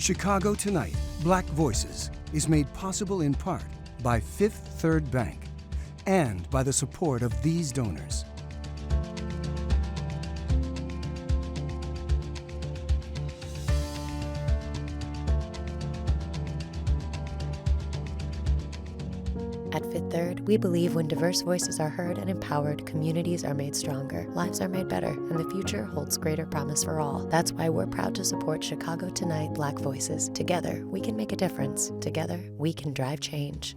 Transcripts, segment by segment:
Chicago Tonight, Black Voices is made possible in part by Fifth Third Bank and by the support of these donors. At Fifth Third, we believe when diverse voices are heard and empowered, communities are made stronger, lives are made better, and the future holds greater promise for all. That's why we're proud to support Chicago Tonight Black Voices. Together, we can make a difference. Together, we can drive change.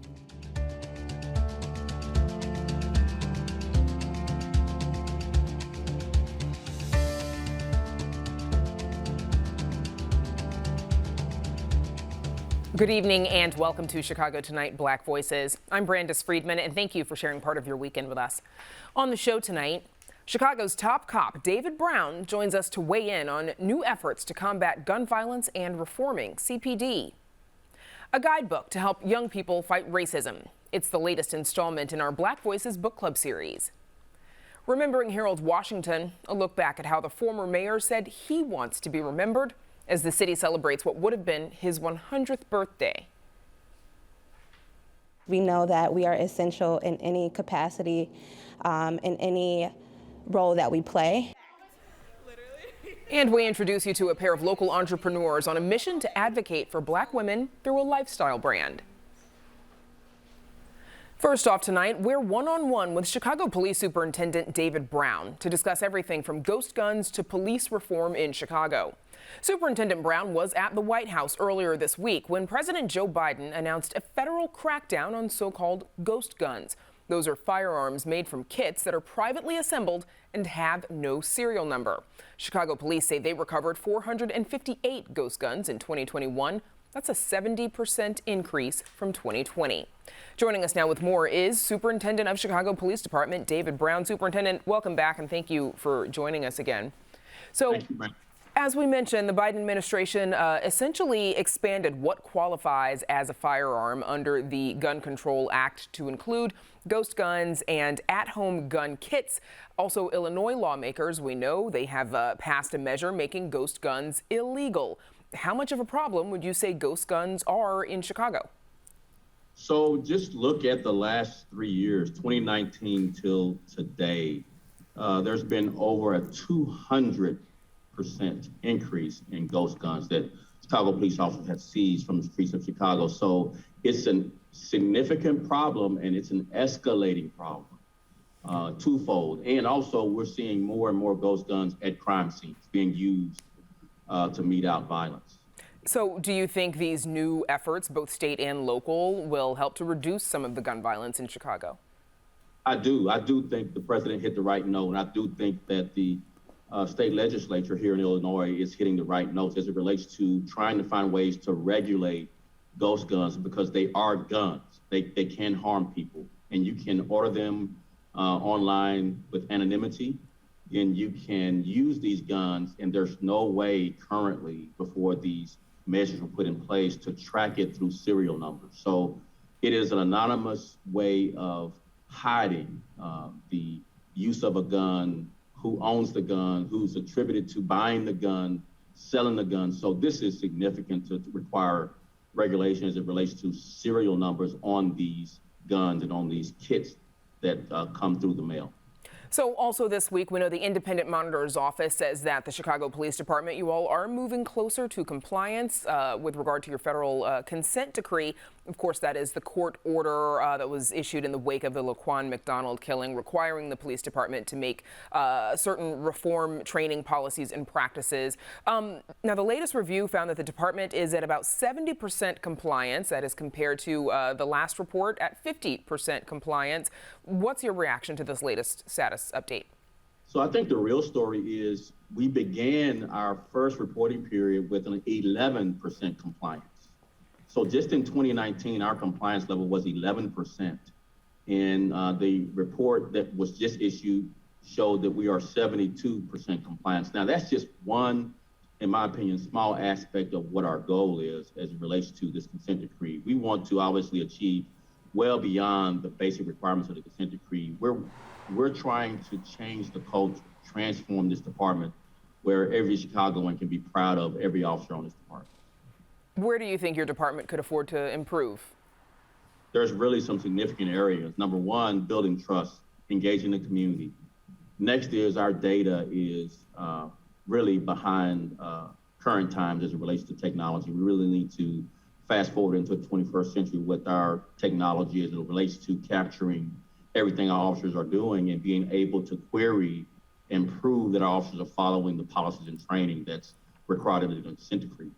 Good evening and welcome to Chicago Tonight Black Voices. I'm Brandis Friedman and thank you for sharing part of your weekend with us. On the show tonight, Chicago's top cop, David Brown, joins us to weigh in on new efforts to combat gun violence and reforming CPD. A guidebook to help young people fight racism. It's the latest installment in our Black Voices book club series. Remembering Harold Washington, a look back at how the former mayor said he wants to be remembered as the city celebrates what would have been his 100th birthday. We know that we are essential in any capacity, in any role that we play. And we introduce you to a pair of local entrepreneurs on a mission to advocate for Black women through a lifestyle brand. First off tonight, we're one-on-one with Chicago Police Superintendent David Brown to discuss everything from ghost guns to police reform in Chicago. Superintendent Brown was at the White House earlier this week when President Joe Biden announced a federal crackdown on so-called ghost guns. Those are firearms made from kits that are privately assembled and have no serial number. Chicago police say they recovered 458 ghost guns in 2021. That's a 70% increase from 2020. Joining us now with more is Superintendent of Chicago Police Department, David Brown. Superintendent, welcome back and thank you for joining us again. So, thank you, Mike. As we mentioned, the Biden administration essentially expanded what qualifies as a firearm under the Gun Control Act to include ghost guns and at-home gun kits. Also, Illinois lawmakers, we know they have passed a measure making ghost guns illegal. How much of a problem would you say ghost guns are in Chicago? So just look at the last 3 years, 2019 till today. There's been over a 200% increase in ghost guns that Chicago police officers have seized from the streets of Chicago. So it's a significant problem and it's an escalating problem, twofold. And also we're seeing more and more ghost guns at crime scenes being used to mete out violence. So do you think these new efforts, both state and local, will help to reduce some of the gun violence in Chicago? I do. I do think the president hit the right note. And I do think that the state legislature here in Illinois is hitting the right notes as it relates to trying to find ways to regulate ghost guns because they are guns. They can harm people. And you can order them online with anonymity. And you can use these guns, and there's no way currently before these measures were put in place to track it through serial numbers. So it is an anonymous way of hiding the use of a gun, who owns the gun, who's attributed to buying the gun, selling the gun. So this is significant to require regulation as it relates to serial numbers on these guns and on these kits that come through the mail. So also this week, we know the Independent Monitor's office says that the Chicago Police Department, you all are moving closer to compliance with regard to your federal consent decree. Of course, that is the court order that was issued in the wake of the Laquan McDonald killing, requiring the police department to make certain reform training policies and practices. Now, the latest review found that the department is at about 70% compliance. That is compared to the last report at 50% compliance. What's your reaction to this latest status update? So I think the real story is we began our first reporting period with an 11% compliance. So just in 2019, our compliance level was 11%. And the report that was just issued showed that we are 72% compliance. Now that's just one, in my opinion, small aspect of what our goal is as it relates to this consent decree. We want to obviously achieve well beyond the basic requirements of the consent decree. We're trying to change the culture, transform this department where every Chicagoan can be proud of every officer on this department. Where do you think your department could afford to improve? There's really some significant areas. Number one, building trust, engaging the community. Next is our data is really behind current times as it relates to technology. We really need to fast forward into the 21st century with our technology as it relates to capturing everything our officers are doing and being able to query and prove that our officers are following the policies and training that's required in the consent decree.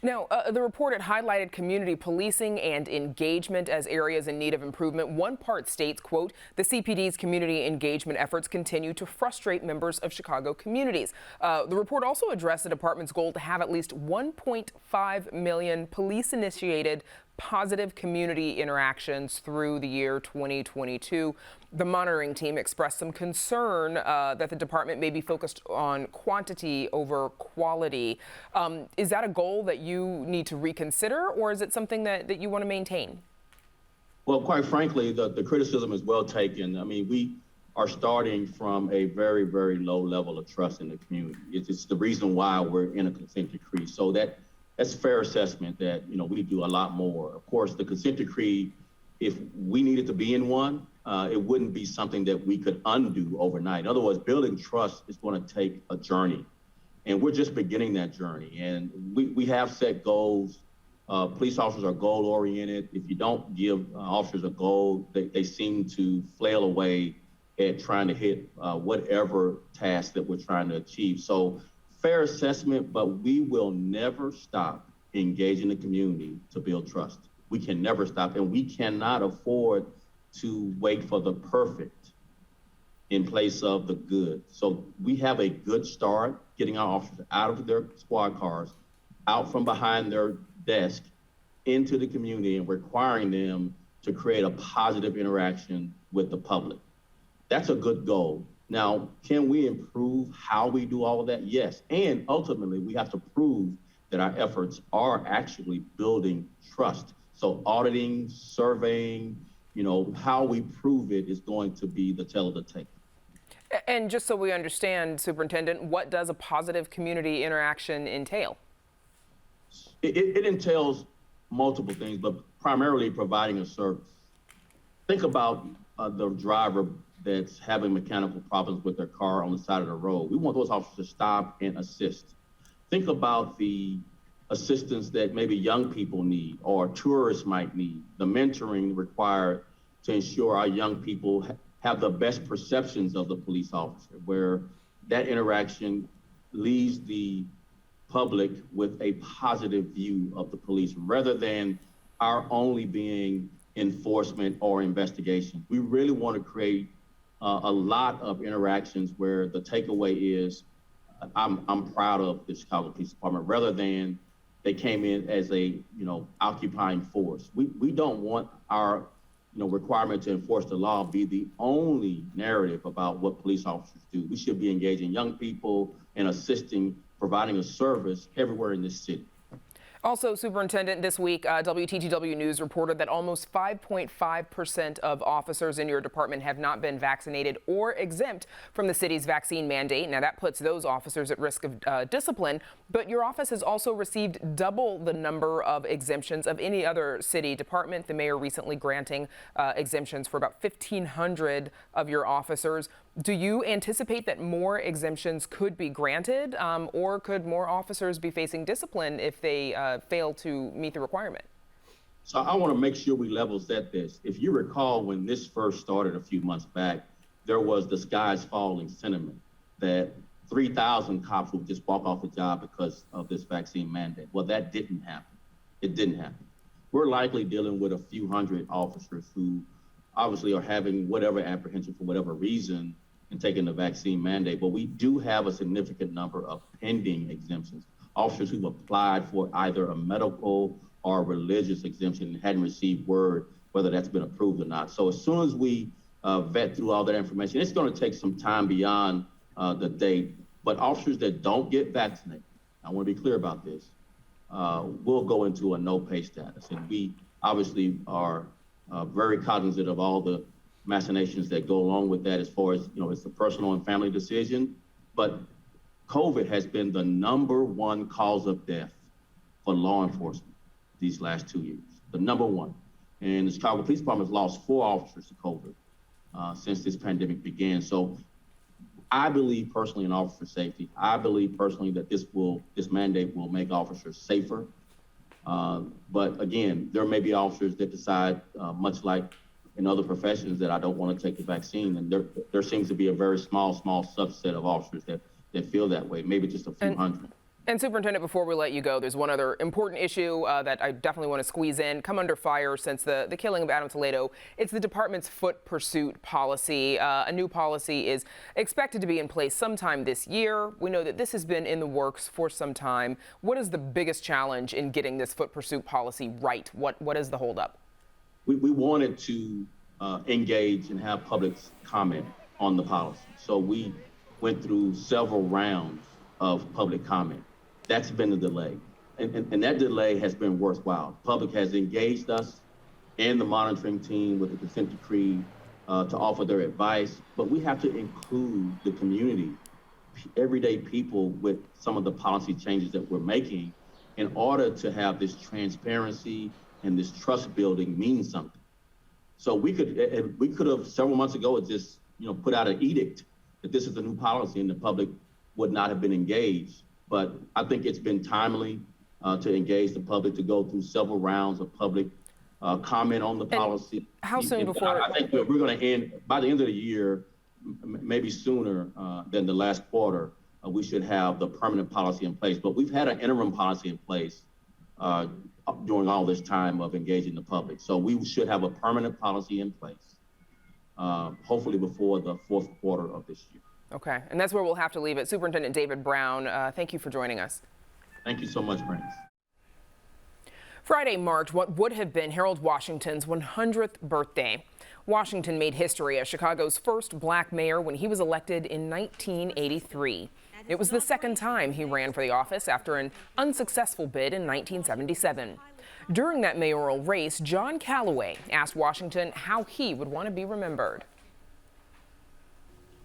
Now, the report had highlighted community policing and engagement as areas in need of improvement. One part states, quote, the CPD's community engagement efforts continue to frustrate members of Chicago communities. The report also addressed the department's goal to have at least 1.5 million police-initiated positive community interactions through the year 2022. The monitoring team expressed some concern that the department may be focused on quantity over quality. Is that a goal that you need to reconsider, or is it something that you want to maintain? Well, quite frankly, the criticism is well taken. I mean, we are starting from a very, very low level of trust in the community. It's the reason why we're in a consent decree. So that's a fair assessment that, we do a lot more. Of course, the consent decree, if we needed to be in one, it wouldn't be something that we could undo overnight. In other words, building trust is going to take a journey, and we're just beginning that journey. And we have set goals. Police officers are goal-oriented. If you don't give officers a goal, they seem to flail away at trying to hit whatever task that we're trying to achieve. So fair assessment, but we will never stop engaging the community to build trust. We can never stop, and we cannot afford to wait for the perfect in place of the good. So we have a good start getting our officers out of their squad cars, out from behind their desk, into the community and requiring them to create a positive interaction with the public. That's a good goal. Now, can we improve how we do all of that? Yes. And ultimately, we have to prove that our efforts are actually building trust. So auditing, surveying, how we prove it is going to be the tale of the tape. And just so we understand, Superintendent, what does a positive community interaction entail? It entails multiple things, but primarily providing a service. Think about the driver that's having mechanical problems with their car on the side of the road. We want those officers to stop and assist. Think about the assistance that maybe young people need or tourists might need, the mentoring required to ensure our young people have the best perceptions of the police officer, where that interaction leaves the public with a positive view of the police rather than our only being enforcement or investigation. We really want to create a lot of interactions where the takeaway is, I'm proud of the Chicago Police Department, rather than they came in as a occupying force. We don't want our requirement to enforce the law be the only narrative about what police officers do. We should be engaging young people and assisting, providing a service everywhere in this city. Also, Superintendent, this week, WTTW News reported that almost 5.5% of officers in your department have not been vaccinated or exempt from the city's vaccine mandate. Now, that puts those officers at risk of discipline, but your office has also received double the number of exemptions of any other city department. The mayor recently granting exemptions for about 1,500 of your officers. Do you anticipate that more exemptions could be granted, or could more officers be facing discipline if they fail to meet the requirement? So I want to make sure we level set this. If you recall, when this first started a few months back, there was the skies falling sentiment that 3,000 cops would just walk off the job because of this vaccine mandate. Well, that didn't happen. It didn't happen. We're likely dealing with a few hundred officers who obviously are having whatever apprehension for whatever reason and taking the vaccine mandate, but we do have a significant number of pending exemptions. Officers who've applied for either a medical or religious exemption and hadn't received word whether that's been approved or not. So as soon as we vet through all that information, it's going to take some time beyond the date, but officers that don't get vaccinated, I want to be clear about this, will go into a no pay status. And we obviously are very cognizant of all the machinations that go along with that as far as, it's a personal and family decision. But COVID has been the #1 cause of death for law enforcement these last 2 years. The number one. And the Chicago Police Department has lost 4 officers to COVID since this pandemic began. So I believe personally in officer safety. I believe personally that this mandate will make officers safer. But again, there may be officers that decide, much like in other professions, that I don't want to take the vaccine. And there seems to be a very small subset of officers that feel that way, maybe just a few hundred. And Superintendent, before we let you go, there's one other important issue that I definitely want to squeeze in, come under fire since the killing of Adam Toledo. It's the department's foot pursuit policy. A new policy is expected to be in place sometime this year. We know that this has been in the works for some time. What is the biggest challenge in getting this foot pursuit policy right? What is the holdup? We wanted to engage and have public comment on the policy. So we went through several rounds of public comment. That's been the delay. And that delay has been worthwhile. The public has engaged us and the monitoring team with the consent decree to offer their advice, but we have to include the community, everyday people, with some of the policy changes that we're making in order to have this transparency and this trust building mean something. So we could have several months ago just put out an edict that this is a new policy and the public would not have been engaged. But I think it's been timely to engage the public, to go through several rounds of public comment on the policy. How soon before? I think we're going to end, by the end of the year, maybe sooner than the last quarter, we should have the permanent policy in place. But we've had an interim policy in place during all this time of engaging the public. So we should have a permanent policy in place, hopefully before the fourth quarter of this year. Okay, and that's where we'll have to leave it. Superintendent David Brown, thank you for joining us. Thank you so much, Brandon. Friday marked what would have been Harold Washington's 100th birthday. Washington made history as Chicago's first black mayor when he was elected in 1983. It was the second time he ran for the office after an unsuccessful bid in 1977. During that mayoral race, John Calloway asked Washington how he would want to be remembered.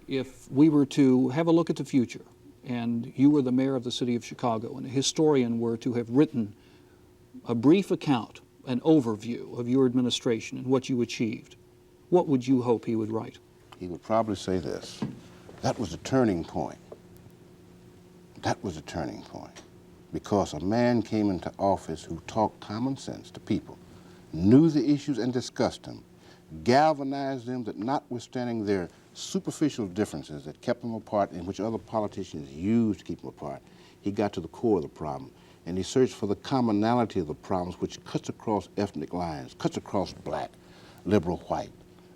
If we were to have a look at the future, and you were the mayor of the city of Chicago, and a historian were to have written a brief account, an overview of your administration and what you achieved, what would you hope he would write? He would probably say this: that was a turning point. That was a turning point. Because a man came into office who talked common sense to people, knew the issues and discussed them, galvanized them, that notwithstanding their superficial differences that kept them apart and which other politicians used to keep them apart, he got to the core of the problem. And he searched for the commonality of the problems, which cuts across ethnic lines, cuts across black, liberal white,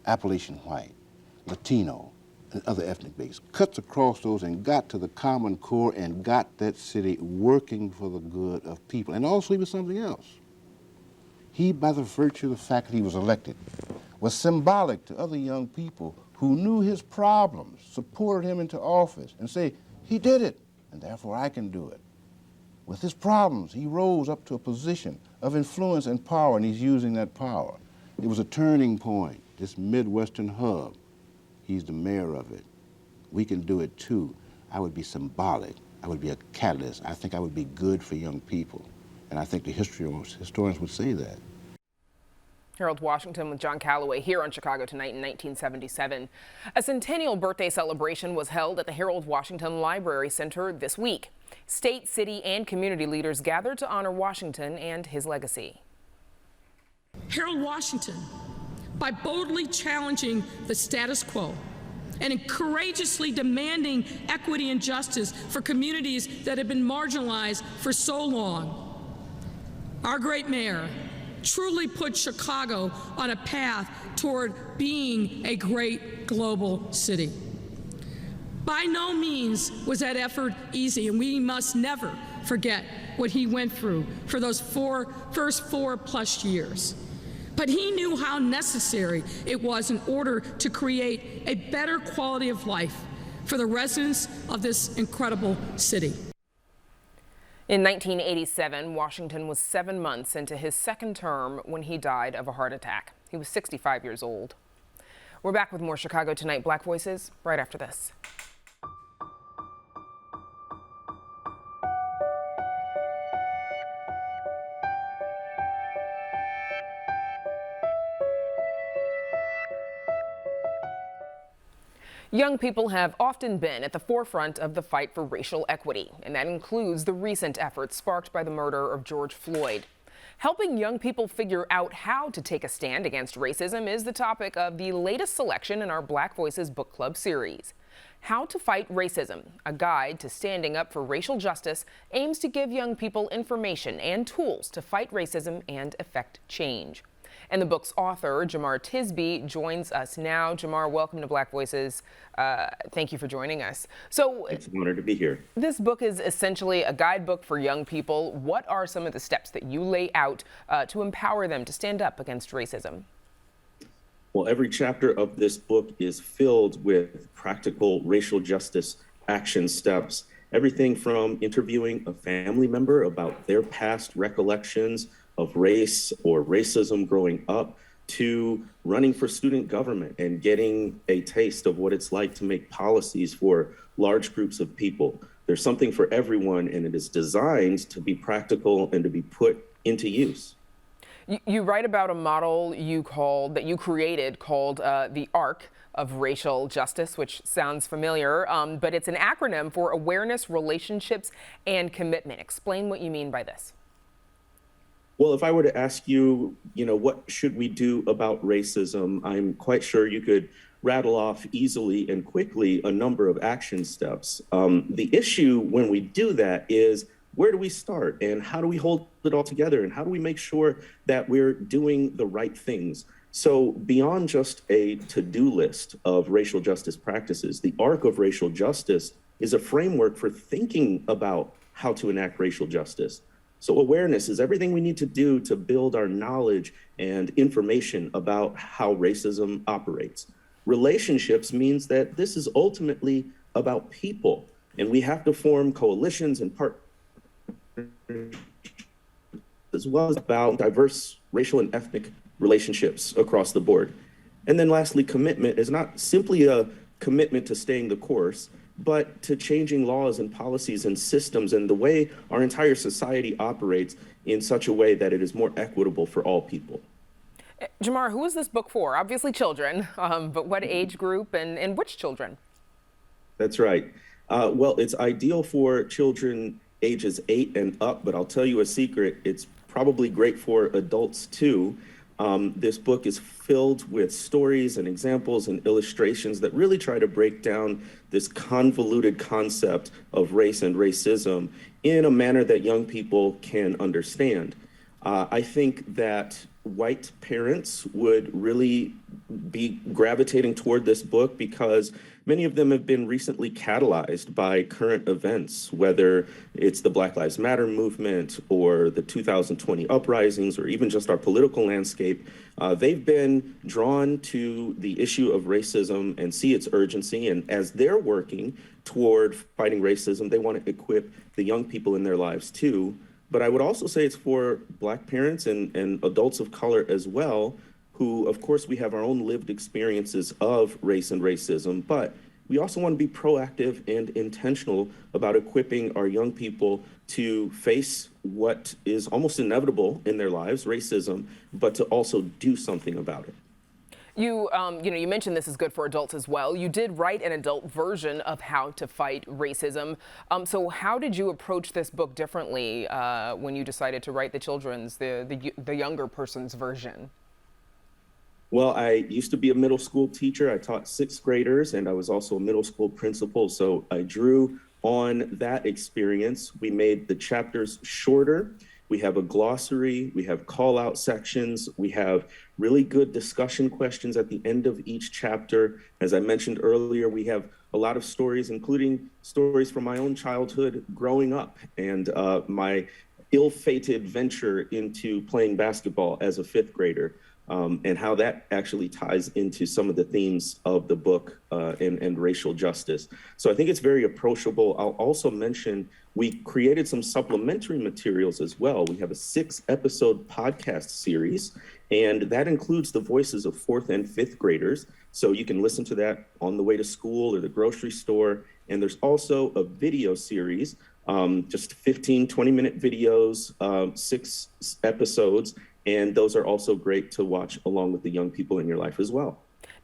Appalachian white, Latino, and other ethnic base, cuts across those and got to the common core and got that city working for the good of people. And also he was something else. He, by the virtue of the fact that he was elected, was symbolic to other young people who knew his problems, supported him into office, and say, he did it, and therefore I can do it. With his problems, he rose up to a position of influence and power, and he's using that power. It was a turning point, this Midwestern hub. He's the mayor of it. We can do it too. I would be symbolic. I would be a catalyst. I think I would be good for young people. And I think the historians would say that. Harold Washington with John Calloway here on Chicago Tonight in 1977. A centennial birthday celebration was held at the Harold Washington Library Center this week. State, city, and community leaders gathered to honor Washington and his legacy. Harold Washington, by boldly challenging the status quo and courageously demanding equity and justice for communities that have been marginalized for so long, our great mayor truly put Chicago on a path toward being a great global city. By no means was that effort easy, and we must never forget what he went through for those first 4+ years. But he knew how necessary it was in order to create a better quality of life for the residents of this incredible city. In 1987, Washington was 7 months into his second term when he died of a heart attack. He was 65 years old. We're back with more Chicago Tonight Black Voices right after this. Young people have often been at the forefront of the fight for racial equity, and that includes the recent efforts sparked by the murder of George Floyd. Helping young people figure out how to take a stand against racism is the topic of the latest selection in our Black Voices Book Club series. How to Fight Racism, a guide to standing up for racial justice, aims to give young people information and tools to fight racism and effect change. And the book's author, Jamar Tisby, joins us now. Jamar, welcome to Black Voices. Thank you for joining us. So, it's an honor to be here. This book is essentially a guidebook for young people. What are some of the steps that you lay out to empower them to stand up against racism? Well, every chapter of this book is filled with practical racial justice action steps. Everything from interviewing a family member about their past recollections of race or racism growing up, to running for student government and getting a taste of what it's like to make policies for large groups of people. There's something for everyone, and it is designed to be practical and to be put into use. You write about a model that you created called the ARC of racial justice, which sounds familiar, but it's an acronym for awareness, relationships, and commitment. Explain what you mean by this. Well, if I were to ask you, what should we do about racism, I'm quite sure you could rattle off easily and quickly a number of action steps. The issue when we do that is, where do we start and how do we hold it all together and how do we make sure that we're doing the right things? So beyond just a to-do list of racial justice practices, the arc of racial justice is a framework for thinking about how to enact racial justice. So awareness is everything we need to do to build our knowledge and information about how racism operates. Relationships means that this is ultimately about people, and we have to form coalitions and partnerships as well as about diverse racial and ethnic relationships across the board. And then lastly, commitment is not simply a commitment to staying the course, but to changing laws and policies and systems and the way our entire society operates in such a way that it is more equitable for all people. Jamar, who is this book for? Obviously children, but what age group and which children? That's right. Well, it's ideal for children ages 8 and up, but I'll tell you a secret, it's probably great for adults too. This book is filled with stories and examples and illustrations that really try to break down this convoluted concept of race and racism in a manner that young people can understand. I think that white parents would really be gravitating toward this book because many of them have been recently catalyzed by current events, whether it's the Black Lives Matter movement or the 2020 uprisings or even just our political landscape. They've been drawn to the issue of racism and see its urgency. And as they're working toward fighting racism, they want to equip the young people in their lives too. But I would also say it's for Black parents and adults of color as well, who, of course, we have our own lived experiences of race and racism, but we also want to be proactive and intentional about equipping our young people to face what is almost inevitable in their lives, racism, but to also do something about it. You mentioned this is good for adults as well. You did write an adult version of How to Fight Racism. So how did you approach this book differently when you decided to write the children's, the younger person's version? Well, I used to be a middle school teacher. I taught 6th graders, and I was also a middle school principal. So I drew on that experience. We made the chapters shorter. We have a glossary, we have call out sections, we have really good discussion questions at the end of each chapter. As I mentioned earlier, we have a lot of stories, including stories from my own childhood growing up and my ill-fated venture into playing basketball as a 5th grader. And how that actually ties into some of the themes of the book and racial justice. So I think it's very approachable. I'll also mention we created some supplementary materials as well. We have a 6-episode podcast series, and that includes the voices of 4th and 5th graders. So you can listen to that on the way to school or the grocery store. And there's also a video series, just 15, 20-minute videos, 6 episodes. And those are also great to watch along with the young people in your life as well.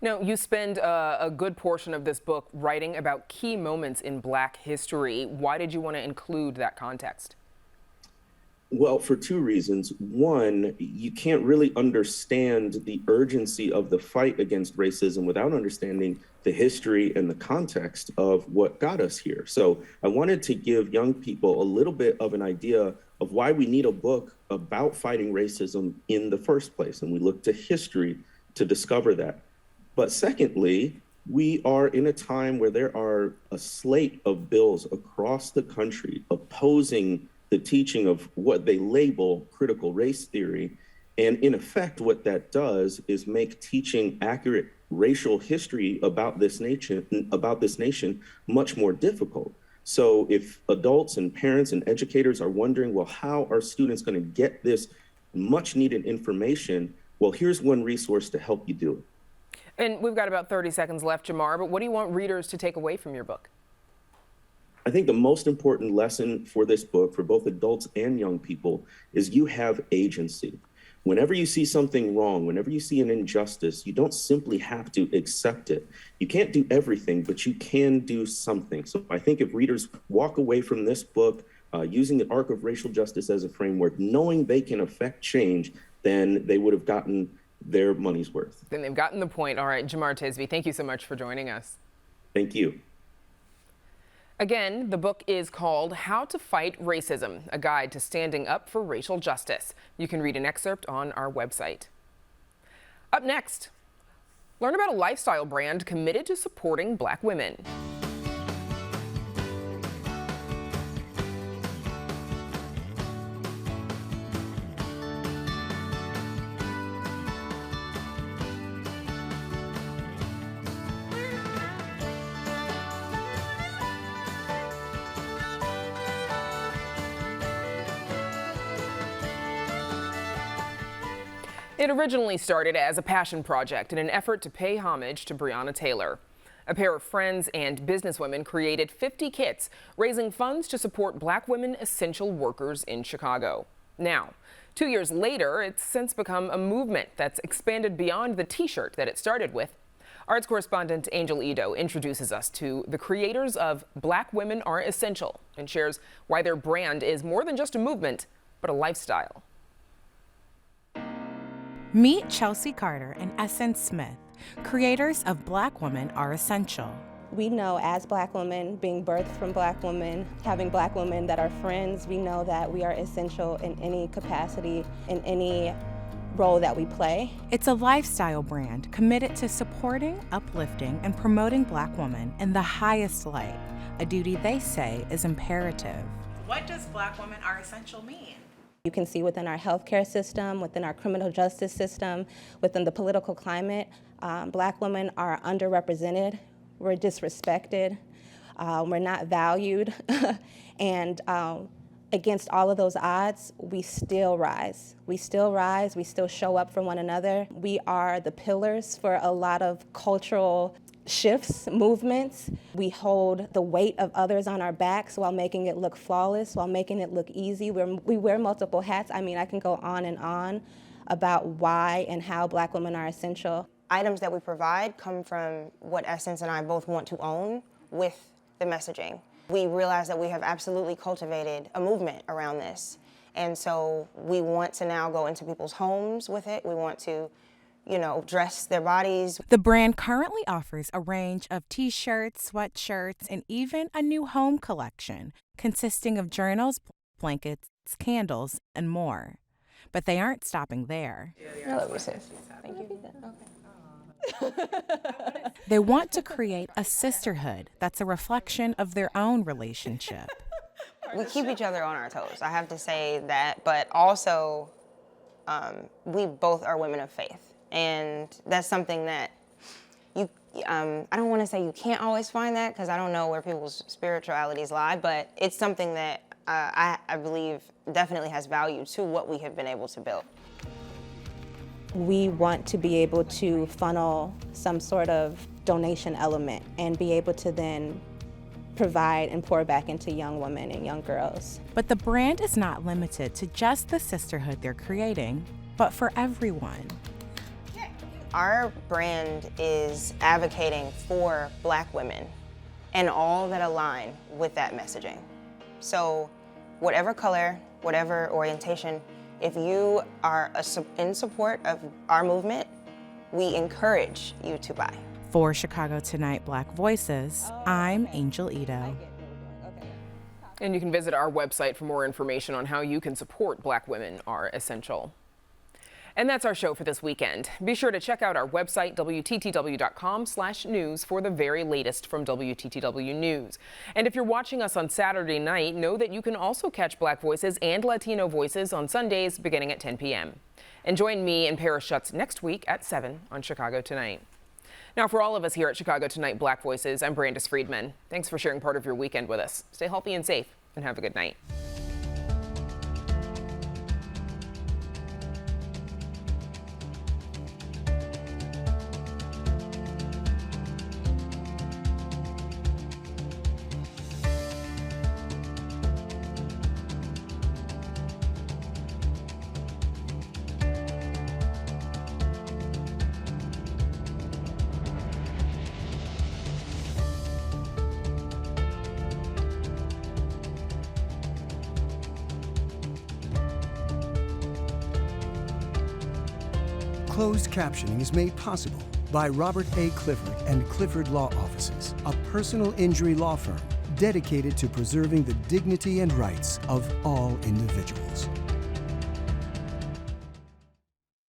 Now, you spend a good portion of this book writing about key moments in Black history. Why did you want to include that context? Well, for two reasons. One, you can't really understand the urgency of the fight against racism without understanding the history and the context of what got us here. So I wanted to give young people a little bit of an idea of why we need a book about fighting racism in the first place. And we look to history to discover that. But secondly, we are in a time where there are a slate of bills across the country opposing the teaching of what they label critical race theory. And in effect, what that does is make teaching accurate racial history about this nation much more difficult. So if adults and parents and educators are wondering, well, how are students going to get this much needed information? Well, here's one resource to help you do it. And we've got about 30 seconds left, Jamar, but what do you want readers to take away from your book? I think the most important lesson for this book, for both adults and young people, is you have agency. Whenever you see something wrong, whenever you see an injustice, you don't simply have to accept it. You can't do everything, but you can do something. So I think if readers walk away from this book using the arc of racial justice as a framework, knowing they can affect change, then they would have gotten their money's worth. Then they've gotten the point. All right, Jamar Tisby, thank you so much for joining us. Thank you. Again, the book is called How to Fight Racism, a guide to standing up for racial justice. You can read an excerpt on our website. Up next, learn about a lifestyle brand committed to supporting Black women. It originally started as a passion project in an effort to pay homage to Breonna Taylor. A pair of friends and businesswomen created 50 kits, raising funds to support Black women essential workers in Chicago. Now, 2 years later, it's since become a movement that's expanded beyond the T-shirt that it started with. Arts correspondent Angel Ito introduces us to the creators of Black Women Are Essential and shares why their brand is more than just a movement, but a lifestyle. Meet Chelsea Carter and Essence Smith, creators of Black Women Are Essential. We know as Black women, being birthed from Black women, having Black women that are friends, we know that we are essential in any capacity, in any role that we play. It's a lifestyle brand committed to supporting, uplifting, and promoting Black women in the highest light, a duty they say is imperative. What does Black Women Are Essential mean? You can see within our healthcare system, within our criminal justice system, within the political climate, Black women are underrepresented, we're disrespected, we're not valued, and against all of those odds, we still rise. We still rise, we still show up for one another. We are the pillars for a lot of cultural shifts, movements. We hold the weight of others on our backs while making it look flawless, while making it look easy. We wear multiple hats. I mean, I can go on and on about why and how Black women are essential. Items that we provide come from what Essence and I both want to own with the messaging. We realize that we have absolutely cultivated a movement around this. And so we want to now go into people's homes with it. We want to dress their bodies. The brand currently offers a range of t-shirts, sweatshirts, and even a new home collection consisting of journals, blankets, candles, and more. But they aren't stopping there. I love you, sis. Thank you. They want to create a sisterhood that's a reflection of their own relationship. We keep each other on our toes, I have to say that, but also we both are women of faith. And that's something that I don't want to say you can't always find that because I don't know where people's spiritualities lie, but it's something that I believe definitely has value to what we have been able to build. We want to be able to funnel some sort of donation element and be able to then provide and pour back into young women and young girls. But the brand is not limited to just the sisterhood they're creating, but for everyone. Our brand is advocating for Black women and all that align with that messaging. So whatever color, whatever orientation, if you are in support of our movement, we encourage you to buy. For Chicago Tonight Black Voices, I'm Angel Ito. And you can visit our website for more information on how you can support Black Women Are Essential. And that's our show for this weekend. Be sure to check out our website, WTTW.com/news, for the very latest from WTTW News. And if you're watching us on Saturday night, know that you can also catch Black Voices and Latino Voices on Sundays beginning at 10 p.m. And join me and Paris Schutz next week at 7 on Chicago Tonight. Now, for all of us here at Chicago Tonight Black Voices, I'm Brandis Friedman. Thanks for sharing part of your weekend with us. Stay healthy and safe, and have a good night. Closed captioning is made possible by Robert A. Clifford and Clifford Law Offices, a personal injury law firm dedicated to preserving the dignity and rights of all individuals.